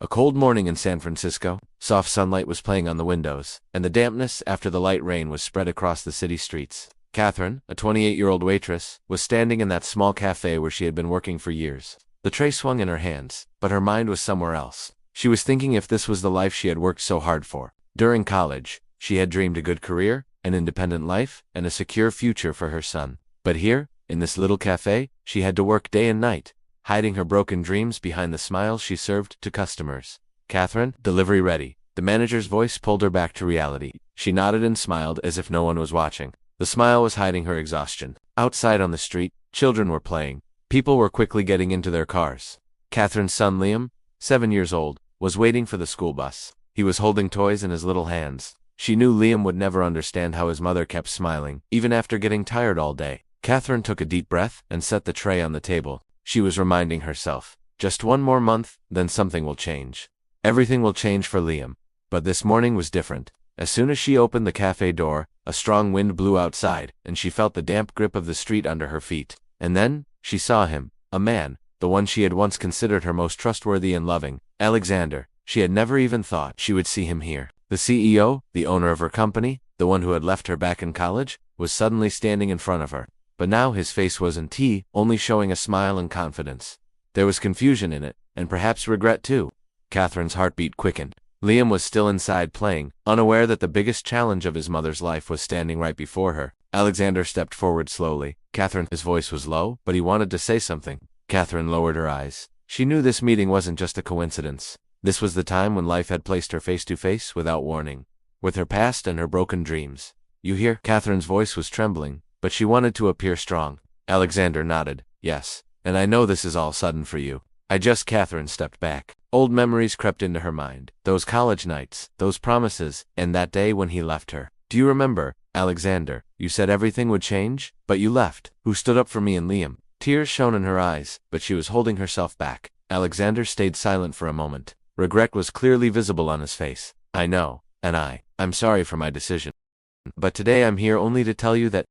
A cold morning in San Francisco, soft sunlight was playing on the windows, and the dampness after the light rain was spread across the city streets. Catherine, a 28-year-old waitress, was standing in that small café where she had been working for years. The tray swung in her hands, but her mind was somewhere else. She was thinking if this was the life she had worked so hard for. During college, she had dreamed a good career, an independent life, and a secure future for her son. But here, in this little café, she had to work day and night, hiding her broken dreams behind the smiles she served to customers. "Catherine, delivery ready." The manager's voice pulled her back to reality. She nodded and smiled as if no one was watching. The smile was hiding her exhaustion. Outside on the street, children were playing. People were quickly getting into their cars. Catherine's son Liam, 7 years old, was waiting for the school bus. He was holding toys in his little hands. She knew Liam would never understand how his mother kept smiling, even after getting tired all day. Catherine took a deep breath and set the tray on the table. She was reminding herself, just one more month, then something will change. Everything will change for Liam. But this morning was different. As soon as she opened the cafe door, a strong wind blew outside, and she felt the damp grip of the street under her feet. And then, she saw him, a man, the one she had once considered her most trustworthy and loving, Alexander. She had never even thought she would see him here. The CEO, the owner of her company, the one who had left her back in college, was suddenly standing in front of her. But now his face wasn't only showing a smile and confidence. There was confusion in it, and perhaps regret too. Catherine's heartbeat quickened. Liam was still inside playing, unaware that the biggest challenge of his mother's life was standing right before her. Alexander stepped forward slowly. "Catherine," his voice was low, but he wanted to say something. Catherine lowered her eyes. She knew this meeting wasn't just a coincidence. This was the time when life had placed her face to face without warning, with her past and her broken dreams. "You hear?" Catherine's voice was trembling, but she wanted to appear strong. Alexander nodded. "Yes, and I know this is all sudden for you." Catherine stepped back. Old memories crept into her mind. Those college nights, those promises, and that day when he left her. "Do you remember, Alexander, you said everything would change, but you left. Who stood up for me and Liam?" Tears shone in her eyes, but she was holding herself back. Alexander stayed silent for a moment. Regret was clearly visible on his face. "I know, and I'm sorry for my decision. But today I'm here only to tell you that—"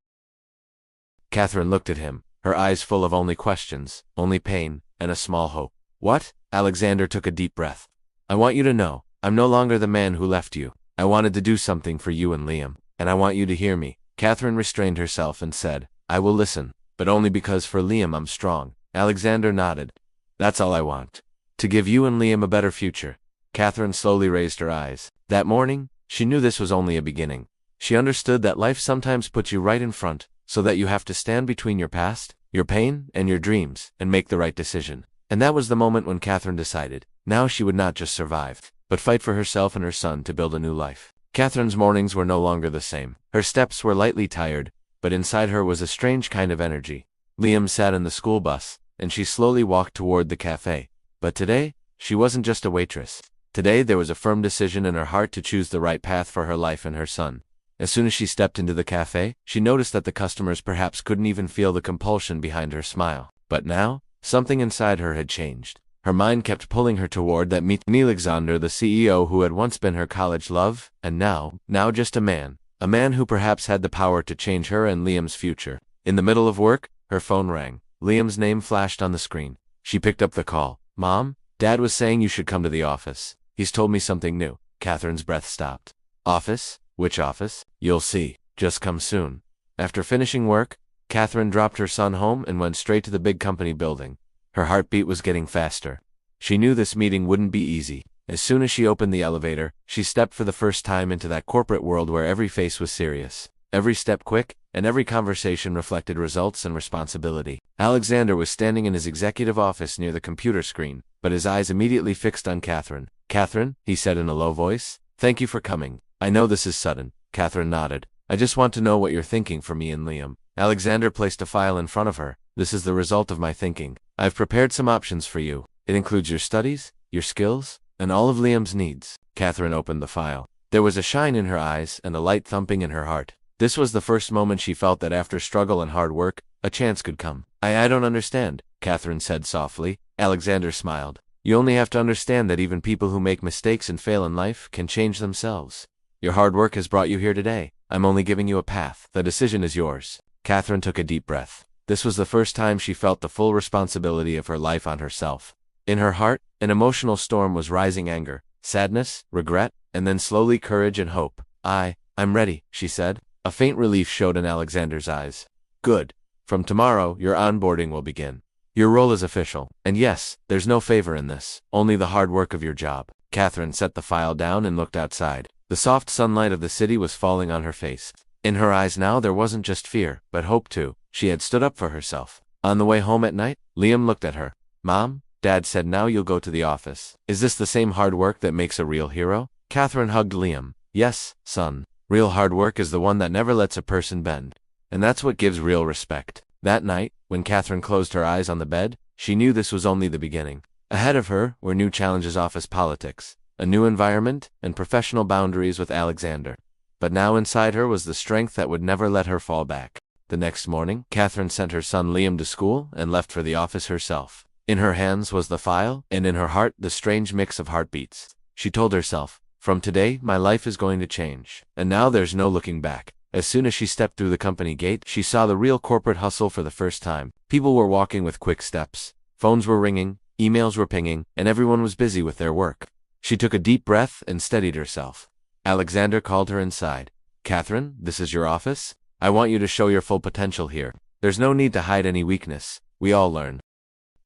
Catherine looked at him, her eyes full of only questions, only pain, and a small hope. "What?" Alexander took a deep breath. "I want you to know, I'm no longer the man who left you. I wanted to do something for you and Liam, and I want you to hear me." Catherine restrained herself and said, "I will listen, but only because for Liam I'm strong." Alexander nodded. "That's all I want. To give you and Liam a better future." Catherine slowly raised her eyes. That morning, she knew this was only a beginning. She understood that life sometimes puts you right in front, so that you have to stand between your past, your pain, and your dreams, and make the right decision. And that was the moment when Catherine decided, now she would not just survive, but fight for herself and her son to build a new life. Catherine's mornings were no longer the same. Her steps were lightly tired, but inside her was a strange kind of energy. Liam sat in the school bus, and she slowly walked toward the cafe. But today, she wasn't just a waitress. Today there was a firm decision in her heart to choose the right path for her life and her son. As soon as she stepped into the cafe, she noticed that the customers perhaps couldn't even feel the compulsion behind her smile. But now, something inside her had changed. Her mind kept pulling her toward that Alexander, the CEO who had once been her college love, and now just a man who perhaps had the power to change her and Liam's future. In the middle of work, her phone rang. Liam's name flashed on the screen. She picked up the call. "Mom, Dad was saying you should come to the office. He's told me something new." Catherine's breath stopped. "Office? Which office?" "You'll see. Just come soon." After finishing work, Catherine dropped her son home and went straight to the big company building. Her heartbeat was getting faster. She knew this meeting wouldn't be easy. As soon as she opened the elevator, she stepped for the first time into that corporate world where every face was serious, every step quick, and every conversation reflected results and responsibility. Alexander was standing in his executive office near the computer screen, but his eyes immediately fixed on Catherine. "Catherine," he said in a low voice, "thank you for coming. I know this is sudden." Catherine nodded. "I just want to know what you're thinking for me and Liam." Alexander placed a file in front of her. "This is the result of my thinking. I've prepared some options for you. It includes your studies, your skills, and all of Liam's needs." Catherine opened the file. There was a shine in her eyes and a light thumping in her heart. This was the first moment she felt that after struggle and hard work, a chance could come. I don't understand," Catherine said softly. Alexander smiled. "You only have to understand that even people who make mistakes and fail in life can change themselves. Your hard work has brought you here today. I'm only giving you a path. The decision is yours." Catherine took a deep breath. This was the first time she felt the full responsibility of her life on herself. In her heart, an emotional storm was rising: anger, sadness, regret, and then slowly courage and hope. I'm ready, she said. A faint relief showed in Alexander's eyes. Good. From tomorrow, your onboarding will begin. Your role is official. And yes, there's no favor in this, only the hard work of your job. Catherine set the file down and looked outside. The soft sunlight of the city was falling on her face. In her eyes now there wasn't just fear, but hope too. She had stood up for herself. On the way home at night, Liam looked at her. Mom, Dad said now you'll go to the office. Is this the same hard work that makes a real hero? Catherine hugged Liam. Yes, son. Real hard work is the one that never lets a person bend. And that's what gives real respect. That night, when Catherine closed her eyes on the bed, she knew this was only the beginning. Ahead of her were new challenges: office politics, a new environment, and professional boundaries with Alexander. But now inside her was the strength that would never let her fall back. The next morning, Catherine sent her son Liam to school and left for the office herself. In her hands was the file, and in her heart the strange mix of heartbeats. She told herself, from today, my life is going to change. And now there's no looking back. As soon as she stepped through the company gate, she saw the real corporate hustle for the first time. People were walking with quick steps. Phones were ringing, emails were pinging, and everyone was busy with their work. She took a deep breath and steadied herself. Alexander called her inside. Catherine, this is your office. I want you to show your full potential here. There's no need to hide any weakness. We all learn.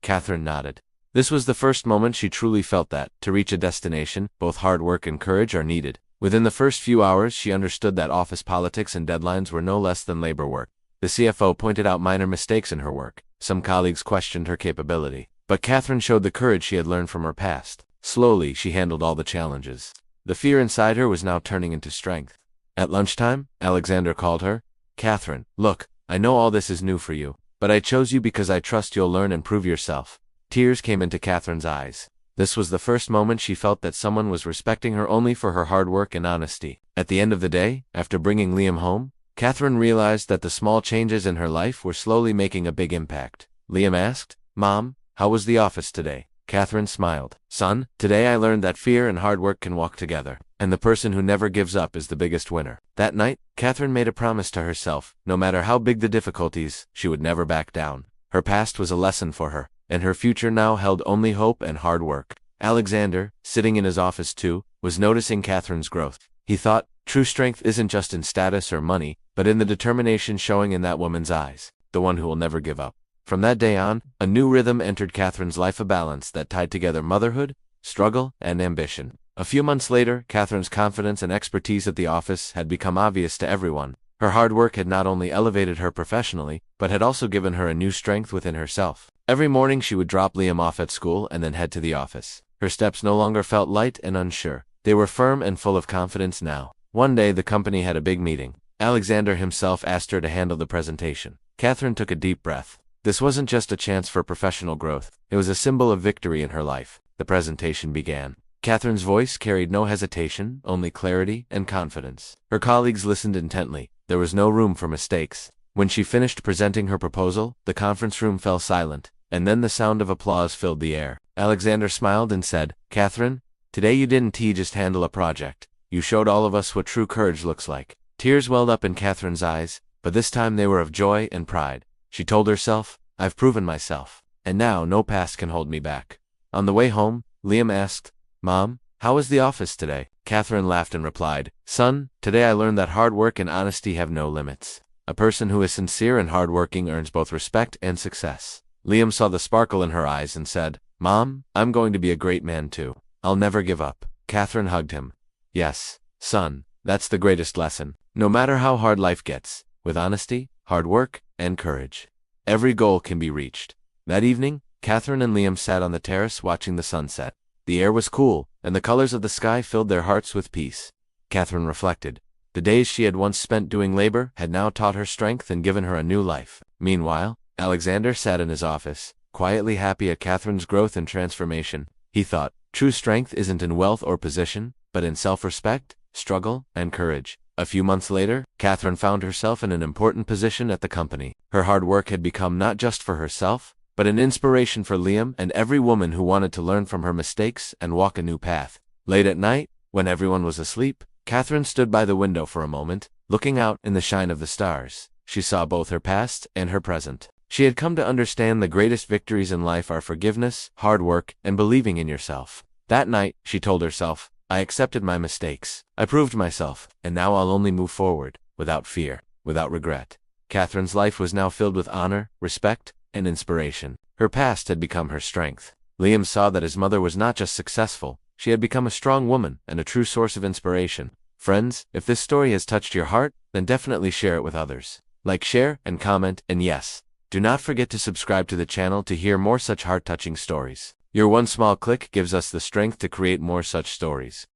Catherine nodded. This was the first moment she truly felt that, to reach a destination, both hard work and courage are needed. Within the first few hours, she understood that office politics and deadlines were no less than labor work. The CFO pointed out minor mistakes in her work. Some colleagues questioned her capability. But Catherine showed the courage she had learned from her past. Slowly, she handled all the challenges. The fear inside her was now turning into strength. At lunchtime, Alexander called her. Catherine, look, I know all this is new for you, but I chose you because I trust you'll learn and prove yourself. Tears came into Catherine's eyes. This was the first moment she felt that someone was respecting her only for her hard work and honesty. At the end of the day, after bringing Liam home, Catherine realized that the small changes in her life were slowly making a big impact. Liam asked, Mom, how was the office today? Catherine smiled. Son, today I learned that fear and hard work can walk together, and the person who never gives up is the biggest winner. That night, Catherine made a promise to herself. No matter how big the difficulties, she would never back down. Her past was a lesson for her, and her future now held only hope and hard work. Alexander, sitting in his office too, was noticing Catherine's growth. He thought, true strength isn't just in status or money, but in the determination showing in that woman's eyes, the one who will never give up. From that day on, a new rhythm entered Catherine's life, a balance that tied together motherhood, struggle, and ambition. A few months later, Catherine's confidence and expertise at the office had become obvious to everyone. Her hard work had not only elevated her professionally, but had also given her a new strength within herself. Every morning she would drop Liam off at school and then head to the office. Her steps no longer felt light and unsure. They were firm and full of confidence now. One day the company had a big meeting. Alexander himself asked her to handle the presentation. Catherine took a deep breath. This wasn't just a chance for professional growth. It was a symbol of victory in her life. The presentation began. Catherine's voice carried no hesitation, only clarity and confidence. Her colleagues listened intently. There was no room for mistakes. When she finished presenting her proposal, the conference room fell silent, and then the sound of applause filled the air. Alexander smiled and said, Catherine, today you didn't just handle a project. You showed all of us what true courage looks like. Tears welled up in Catherine's eyes, but this time they were of joy and pride. She told herself, I've proven myself, and now no past can hold me back. On the way home, Liam asked, Mom, how was the office today? Catherine laughed and replied, Son, today I learned that hard work and honesty have no limits. A person who is sincere and hardworking earns both respect and success. Liam saw the sparkle in her eyes and said, Mom, I'm going to be a great man too. I'll never give up. Catherine hugged him. Yes, son, that's the greatest lesson. No matter how hard life gets, with honesty, hard work, and courage, every goal can be reached. That evening, Catherine and Liam sat on the terrace watching the sunset. The air was cool, and the colors of the sky filled their hearts with peace. Catherine reflected. The days she had once spent doing labor had now taught her strength and given her a new life. Meanwhile, Alexander sat in his office, quietly happy at Catherine's growth and transformation. He thought, true strength isn't in wealth or position, but in self-respect, struggle, and courage. A few months later, Catherine found herself in an important position at the company. Her hard work had become not just for herself, but an inspiration for Liam and every woman who wanted to learn from her mistakes and walk a new path. Late at night, when everyone was asleep, Catherine stood by the window for a moment, looking out in the shine of the stars. She saw both her past and her present. She had come to understand the greatest victories in life are forgiveness, hard work, and believing in yourself. That night, she told herself, I accepted my mistakes. I proved myself, and now I'll only move forward, without fear, without regret. Catherine's life was now filled with honor, respect, and inspiration. Her past had become her strength. Liam saw that his mother was not just successful, she had become a strong woman and a true source of inspiration. Friends, if this story has touched your heart, then definitely share it with others. Like, share, and comment, and yes, do not forget to subscribe to the channel to hear more such heart-touching stories. Your one small click gives us the strength to create more such stories.